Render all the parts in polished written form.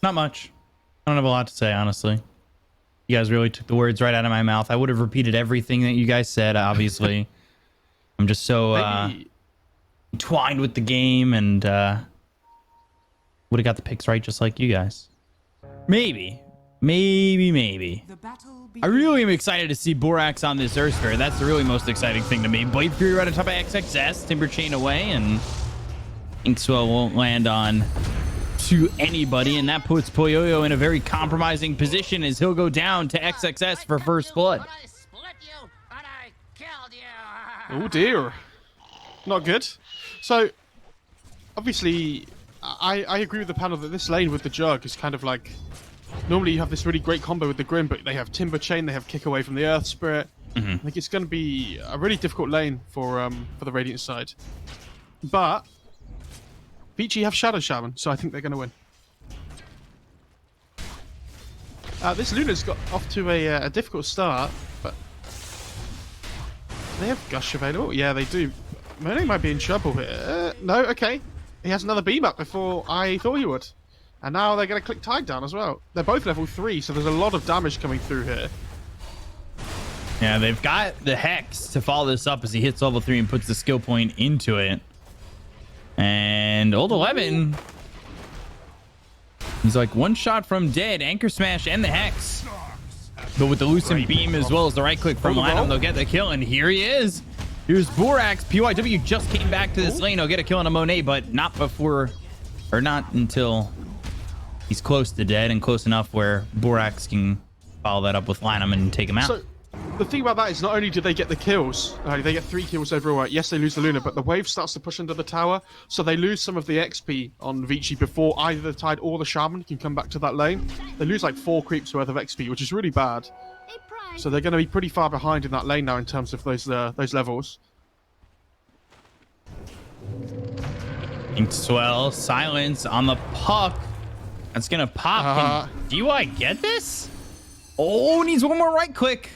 Not much. I don't have a lot to say, honestly. You guys really took the words right out of my mouth. I would have repeated everything that you guys said, obviously. I'm just so entwined with the game and would have got the picks right just like you guys. Maybe. I really am excited to see Borax on this Earthsphere. That's the really most exciting thing to me. Blade Fury right on top of XXS, Timber Chain away, and Inkswell won't land on to anybody, and that puts Poyoyo in a very compromising position as he'll go down to XXS for first blood. Oh dear, not good. So obviously I agree with the panel that this lane with the Jug is kind of like, normally you have this really great combo with the Grim, but they have Timber Chain, they have Kick Away from the Earth Spirit. I think it's going to be a really difficult lane for the Radiant side, but Vici have Shadow Shaman, so I think they're going to win. This Luna's got off to a difficult start, but they have Gush available. Yeah, they do. Monet might be in trouble here. No, okay. He has another beam up before I thought he would. And now they're going to click Tide down as well. They're both level 3, so there's a lot of damage coming through here. Yeah, they've got the Hex to follow this up as he hits level 3 and puts the skill point into it. And Old 11, he's like one shot from dead. Anchor Smash and the Hex. But with the Lucent Beam as well as the right click from Lanham, they'll get the kill. And here he is. Here's Borax. PYW just came back to this lane. He'll get a kill on a Monet, but not before, or not until he's close to dead and close enough where Borax can follow that up with Lanham and take him out. So the thing about that is not only do they get the kills, they get 3 kills overall. Yes, they lose the Luna, but the wave starts to push under the tower, so they lose some of the XP on Vici before either the Tide or the Shaman can come back to that lane. They lose like 4 creeps worth of XP, which is really bad. So they're going to be pretty far behind in that lane now in terms of those levels. Inkswell, silence on the puck. That's going to pop. Can DY get this? Oh, needs one more right click.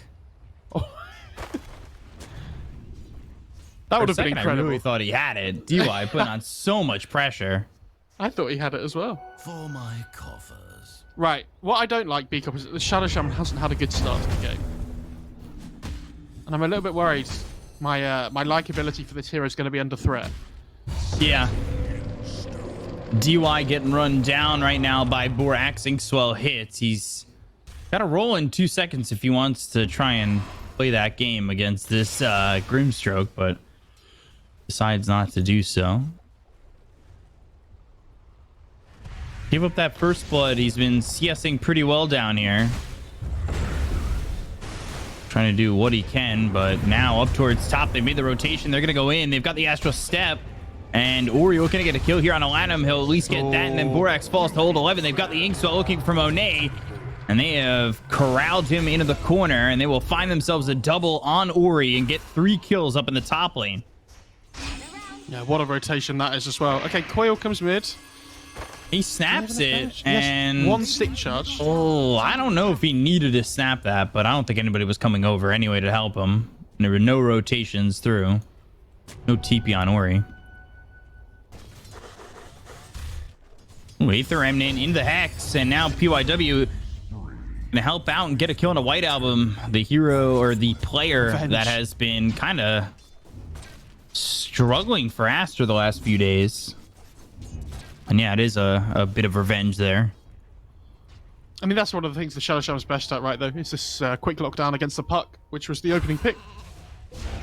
That would have been incredible. I really thought he had it. DY put on so much pressure. I thought he had it as well. For my coffers. Right. What I don't like, Bkop, is that the Shadow Shaman hasn't had a good start to the game. And I'm a little bit worried my likability for this hero is going to be under threat. Yeah. DY getting run down right now by Borax. Inkswell hits. He's got to roll in 2 seconds if he wants to try and play that game against this Grimstroke, but decides not to do so. Give up that first blood. He's been CSing pretty well down here. Trying to do what he can, but now up towards top. They made the rotation. They're going to go in. They've got the Astral Step. And Ori looking to get a kill here on Alanum. He'll at least get that. And then Borax falls to hold 11. They've got the Inkswell looking for Monet. And they have corralled him into the corner. And they will find themselves a double on Ori and get 3 kills up in the top lane. Yeah, what a rotation that is as well. Okay, Coil comes mid. He snaps it, and... Yes, 1 stick charge. Oh, I don't know if he needed to snap that, but I don't think anybody was coming over anyway to help him. And there were no rotations through. No TP on Ori. Ooh, Aether Remnant into the Hex, and now PYW gonna help out and get a kill on a White Album, the hero or the player that has been kind of struggling for Aster the last few days. And yeah, it is a bit of revenge there. I mean, that's one of the things the Shadow Shaman's best at, right, though. It's this quick lockdown against the puck, which was the opening pick.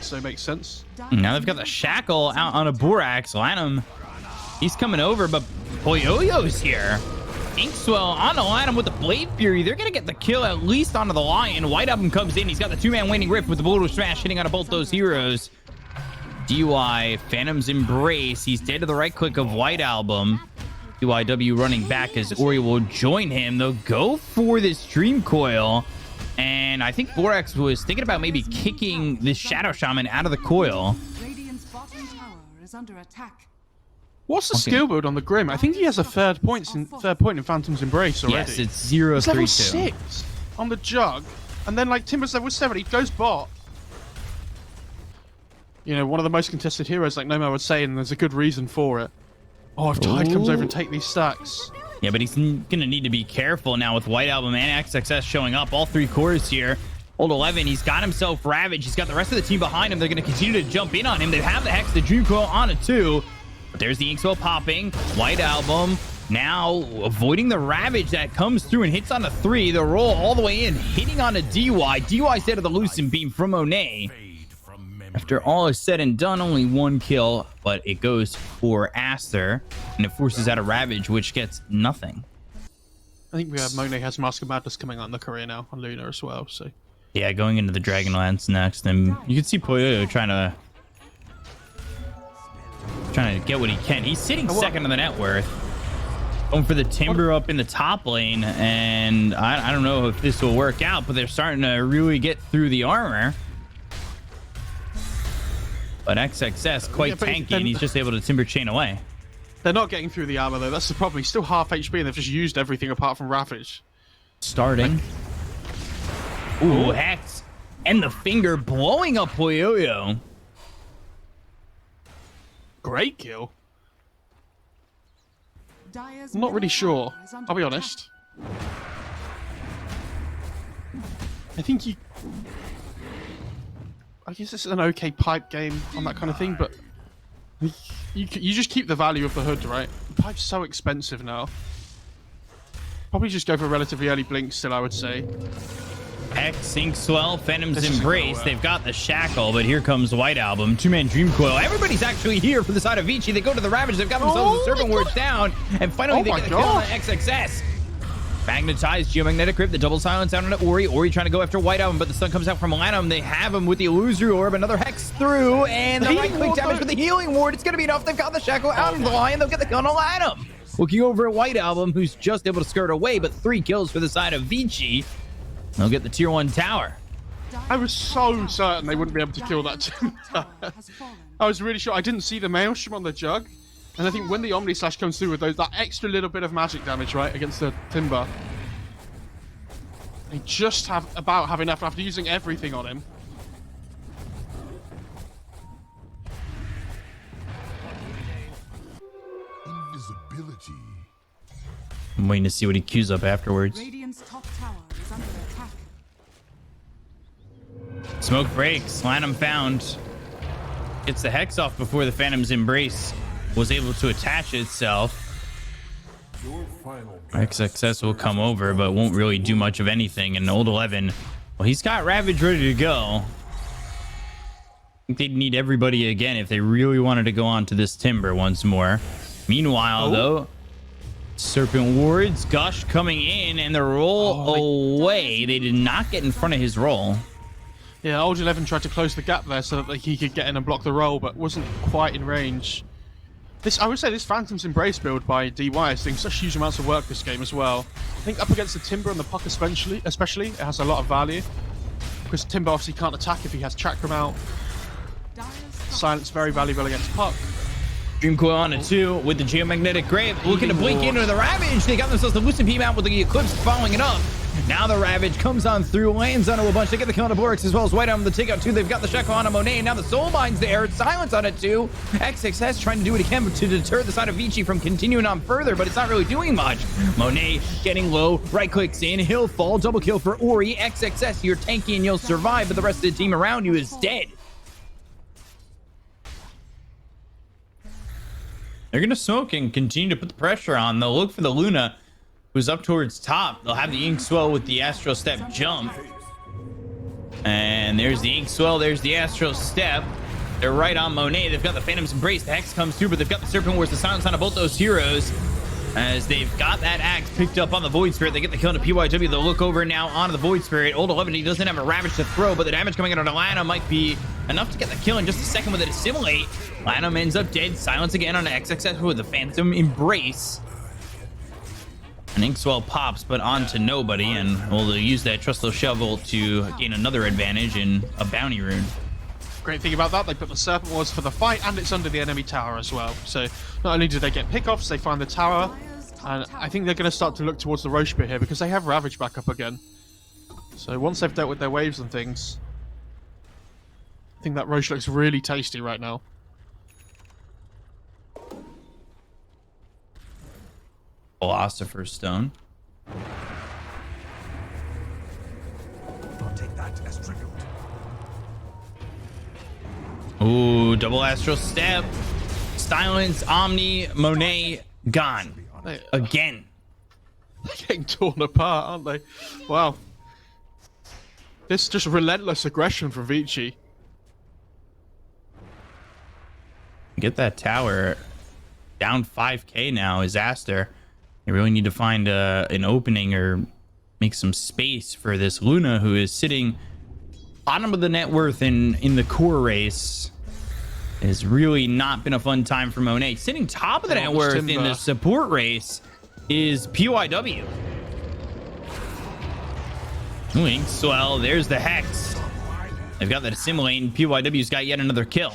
So it makes sense. Now they've got the Shackle out on a Borax. Lanham, he's coming over, but Poyoyo's here. Inkswell on Lanham with the Blade Fury. They're going to get the kill at least onto the Lion. White Album comes in. He's got the 2-man Waning Rift with the Brutal Smash hitting out of both those heroes. DY, Phantom's Embrace. He's dead to the right click of White Album. DYW running back as Ori will join him. They'll go for this Dream Coil. And I think Borax was thinking about maybe kicking this Shadow Shaman out of the coil. Radiant's bottom tower is under attack. What's the skill build on the Grim? I think he has a third point in Phantom's Embrace already. Yes, it's 0-3-2. It's level 6 on the Jug. And then like Timber's level 7, he goes bot. You know, one of the most contested heroes, like Nomad would say, and there's a good reason for it. Oh, if Tide comes over and take these stacks. Yeah, but he's going to need to be careful now with White Album and XXS showing up. All three cores here. Old 11, he's got himself Ravage. He's got the rest of the team behind him. They're going to continue to jump in on him. They have the Hex, the Dream Coil on a 2. But there's the Inkswell popping. White Album now avoiding the Ravage that comes through and hits on a 3. The roll all the way in, hitting on a DY. DY instead of the Lucent Beam from Monet. After all is said and done, only 1 kill, but it goes for Aster, and it forces out a Ravage, which gets nothing. I think we have Monet has Mask of Madness coming out in the career now on Luna as well, so... Yeah, going into the Dragonlance next, and you can see Poyo trying to get what he can. He's sitting second on the net worth. Going for the Timber up in the top lane, and I don't know if this will work out, but they're starting to really get through the armor. But XXS quite tanky, and he's just able to Timber chain away. They're not getting through the armor, though. That's the problem. He's still half HP, and they've just used everything apart from Ravage. Starting. Ooh, Hex. And the finger blowing up Poyoyo. Great kill. Dire's I'm not really middle sure. tower is under I'll be attack. honest. I think you... I guess it's an okay pipe game on that kind of thing, but... You just keep the value of the hood, right? The pipe's so expensive now. Probably just go for relatively early blink still, I would say. X, Inkswell, Phantom's This isn't Embrace. gonna work. They've got the Shackle, but here comes White Album. 2-man Dream Coil. Everybody's actually here for the side of Vici. They go to the Ravage. They've got themselves the Serpent Wards down. And finally, they my get the kill on God. the XXS. Magnetized Geomagnetic Grip. The double silence out on Ori. Ori trying to go after White Album, but the stun comes out from Lanham. They have him with the Illusory Orb. Another Hex through. And the right click damage for the Healing Ward. It's going to be enough. They've got the Shackle out of the line. They'll get the kill on Lanham. Looking over at White Album, who's just able to skirt away, but 3 kills for the side of Vici. They'll get the tier 1 tower. I was so certain they wouldn't be able to kill that Dire's Timber. top tower has fallen. I was really sure. I didn't see the Maelstrom on the Jug. And I think when the Omni Slash comes through with that extra little bit of magic damage, right, against the Timber, they just have enough after using everything on him. Invisibility. I'm waiting to see what he queues up afterwards. Radiant's top tower is under attack. Smoke breaks. Lanham found. Gets the Hex off before the Phantom's Embrace was able to attach itself. XXS will come over, but won't really do much of anything. And Old 11, well, he's got Ravage ready to go. I think they'd need everybody again if they really wanted to go on to this Timber once more. Meanwhile, though, Serpent Wards, Gush coming in, and the roll away. They did not get in front of his roll. Yeah, Old 11 tried to close the gap there so that he could get in and block the roll, but wasn't quite in range. I would say this Phantom's Embrace build by DY is doing such huge amounts of work this game as well. I think up against the Timber and the Puck especially, it has a lot of value. Because Timber obviously can't attack if he has Chakram out. Dire's Silence very valuable against Puck. Dream Coil on a 2 with the Geomagnetic Grave. Looking to blink into the Ravage. They got themselves the Lucent Beam out with the Eclipse following it up. Now the Ravage comes on through, lands onto a bunch. They get the kill on the Borix as well as White Album. The takeout 2. They've got the Shackle on a Monet. Now the Soul Mind's there. Silence on it 2. XXS trying to do what he can to deter the side of Vici from continuing on further, but it's not really doing much. Monet getting low. Right clicks in. He'll fall. Double kill for Ori. XXS, you're tanky and you'll survive, but the rest of the team around you is dead. They're going to smoke and continue to put the pressure on. They'll look for the Luna, who's up towards top. They'll have the Inkswell with the Astral Step jump. And there's the Inkswell. There's the Astral Step. They're right on Monet. They've got the Phantom's Embrace. The Hex comes through, but they've got the Serpent Wars, the silence on both those heroes. As they've got that axe picked up on the Void Spirit. They get the kill into PYW. They'll look over now onto the Void Spirit. Old 11, he doesn't have a Ravage to throw, but the damage coming out on Lana might be enough to get the kill in just a second with it Assimilate. Lanham ends up dead. Silence again on XXS with the Phantom Embrace. And Inkswell pops, but onto nobody, and we'll use that Trustlow Shovel to gain another advantage in a bounty rune. Great thing about that, they put the Serpent Wars for the fight, and it's under the enemy tower as well. So not only do they get pickoffs, they find the tower, and I think they're going to start to look towards the Roche Pit here because they have Ravage back up again. So once they've dealt with their waves and things, I think that Roche looks really tasty right now. Philosopher's Stone. I'll take that as tribute. Ooh, double astral step. Silence, Omni, Monet, gone. Again. They're getting torn apart, aren't they? Wow. This just relentless aggression from Vici. Get that tower down 5k now is Aster. They really need to find an opening or make some space for this Luna, who is sitting bottom of the net worth in the core race. It has really not been a fun time for Monet. Sitting top of the net worth in the support race is PYW. Swell, there's the Hex. They've got that assimilate, and PYW's got yet another kill.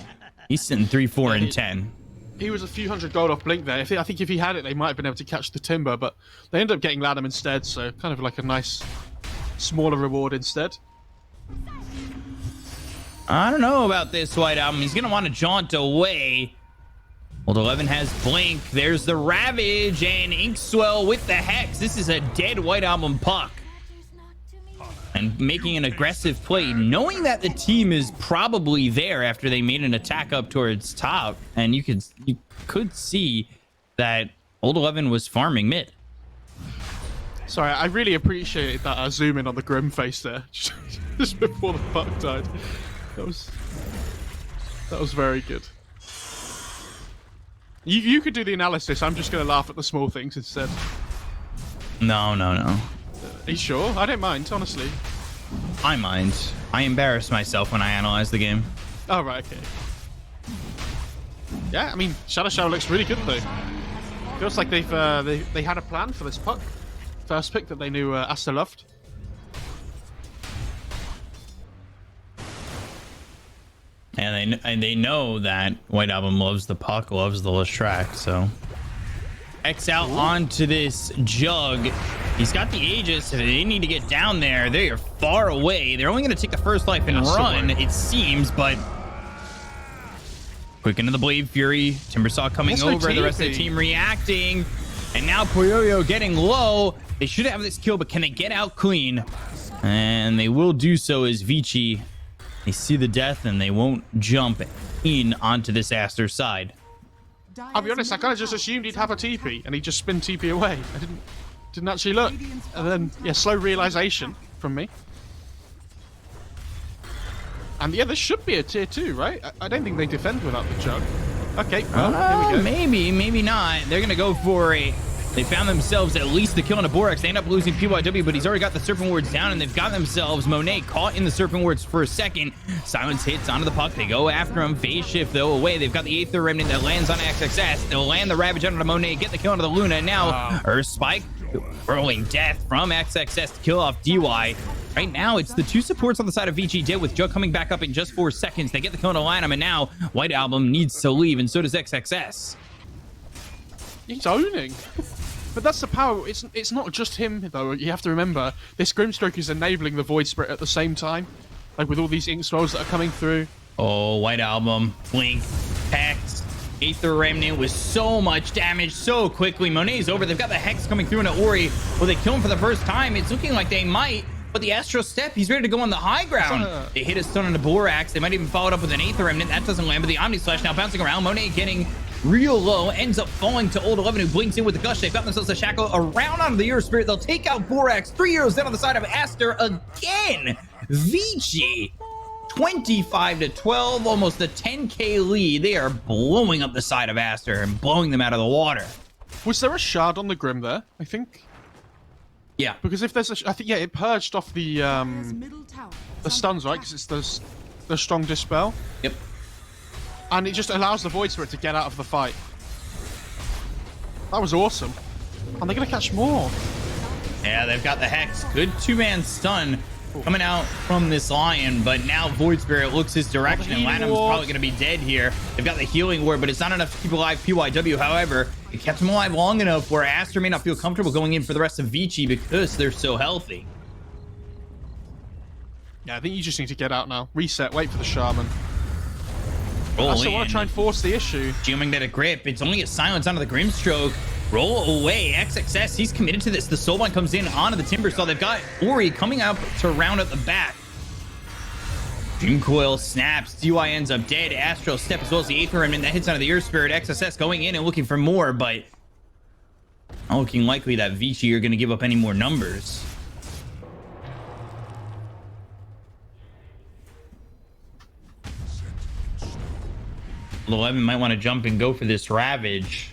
He's sitting 3, 4, and 10. He was a few hundred gold off Blink there. I think if he had it, they might have been able to catch the Timber, but they ended up getting Ladham instead, so kind of like a nice, smaller reward instead. I don't know about this White Album. He's going to want to jaunt away. Old 11 has Blink. There's the Ravage and Inkswell with the Hex. This is a dead White Album puck. And making an aggressive play, knowing that the team is probably there after they made an attack up towards top. And you could see that Old 11 was farming mid. Sorry, I really appreciate that zoom in on the Grim face there, just before the puck died. That was very good. You could do the analysis. I'm just going to laugh at the small things instead. No. Are you sure? I don't mind, honestly. I mind. I embarrass myself when I analyze the game. Oh, right, okay. Yeah, I mean, Shadow looks really good, though. Feels like they had a plan for this puck. First pick that they knew Aster loved. And they know that White Album loves the puck, loves the Lestrak, so... X out onto this Jug. He's got the Aegis. If they need to get down there, they are far away. They're only going to take the first life and run, it seems, but... Quick into the Blade Fury. Timbersaw coming over, the rest of the team reacting. And now Poyoyo getting low. They should have this kill, but can they get out clean? And they will do so as Vici. They see the death, and they won't jump in onto this Aster side. I'll be honest, I kind of just assumed he'd have a TP, and he'd just spin TP away. I didn't actually look. And then, yeah, slow realization from me. And yeah, this should be a tier 2, right? I don't think they defend without the Jug. Okay, well, here we go. Maybe not. They're going to go for a... They found themselves at least the kill on a Borax. They end up losing PYW, but he's already got the Serpent Wards down, and they've got themselves Monet caught in the Serpent Wards for a second. Silence hits onto the puck. They go after him. Phase shift, though, away. They've got the Aether Remnant that lands on XXS. They'll land the Ravage onto Monet, get the kill onto the Luna, and now Earth Spike rolling death from XXS to kill off DY. Right now, it's the two supports on the side of VG dead with Jug coming back up in just 4 seconds. They get the kill onto Lanham, and now White Album needs to leave, and so does XXS. He's owning. But that's the power. It's not just him, though. You have to remember, this Grimstroke is enabling the Void Spirit at the same time. Like, with all these Ink Swells that are coming through. Oh, White Album, Blink, Hex, Aether Remnant with so much damage so quickly. Monet's over. They've got the Hex coming through into Ori. Will they kill him for the first time? It's looking like they might. But the Astro Step, he's ready to go on the high ground. They hit a stun on the Borax. They might even follow it up with an Aether Remnant. That doesn't land, but the Omni Slash now bouncing around. Monet getting real low, ends up falling to Old 11, who blinks in with the Gush. They've got themselves a Shackle around onto the Euro Spirit. They'll take out Borax. 3 Euros down on the side of Aster again. Vici, 25-12, almost a 10k lead. They are blowing up the side of Aster and blowing them out of the water. Was there a shard on the Grim there, I think? Yeah. Because if there's a... I think, yeah, it purged off the Middle tower stuns, right? Because it's the strong Dispel. Yep. And it just allows the Void Spirit to get out of the fight. That was awesome. And they're going to catch more. Yeah, they've got the Hex. Good two-man stun coming out from this Lion, but now Void Spirit looks his direction, and Lanham's probably going to be dead here. They've got the Healing Ward, but it's not enough to keep alive PYW. However, it kept him alive long enough where Aster may not feel comfortable going in for the rest of Vici because they're so healthy. Yeah, I think you just need to get out now. Reset, wait for the Shaman. I I still want to try and force the issue. Geomagnetic Grip. It's only a silence onto the Grimstroke. Roll away. XXS, he's committed to this. The Soulbind comes in onto the Timber Saw. They've got Ori coming up to round out the back. Dream Coil snaps. DY ends up dead. Astral Step as well as the Aether Remnant that hits onto the Earth Spirit. XSS going in and looking for more, but not looking likely that Vici are going to give up any more numbers. Old 11 might want to jump and go for this Ravage.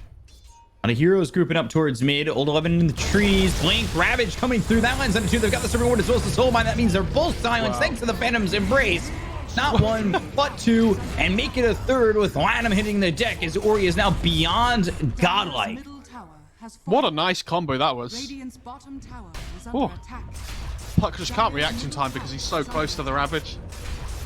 A lot of heroes grouping up towards mid. Old 11 in the trees. Blink. Ravage coming through. That line's under two. They've got the Serpent Ward as well as the Soulbind. That means they're both silenced thanks to the Phantom's Embrace. Not one, but two. And make it a third with Lanham hitting the deck as Ori is now beyond godlike. Middle tower has What a fallen. nice combo that was. Radiant's bottom tower is under Oh. attack. Puck just can't react in time because he's so close to the Ravage.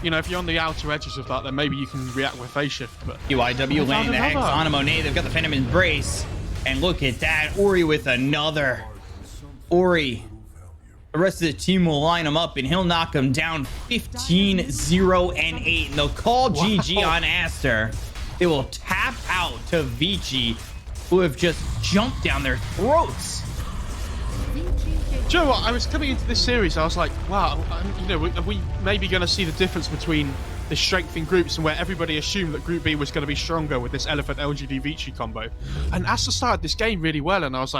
You know, if you're on the outer edges of that, then maybe you can react with phase shift. But UIW landing the Hex another. on Monet. They've got the Phantom Embrace. And look at that. Ori with another. Ori. The rest of the team will line him up and he'll knock him down 15, 0, and 8. And they'll call GG on Aster. They will tap out to Vici, who have just jumped down their throats. do you know what? I was coming into this series, I was like, wow, you know, are we maybe going to see the difference between the strength in groups and where everybody assumed that Group B was going to be stronger with this Elephant LGD Vici combo? And Aster started this game really well, and I was like,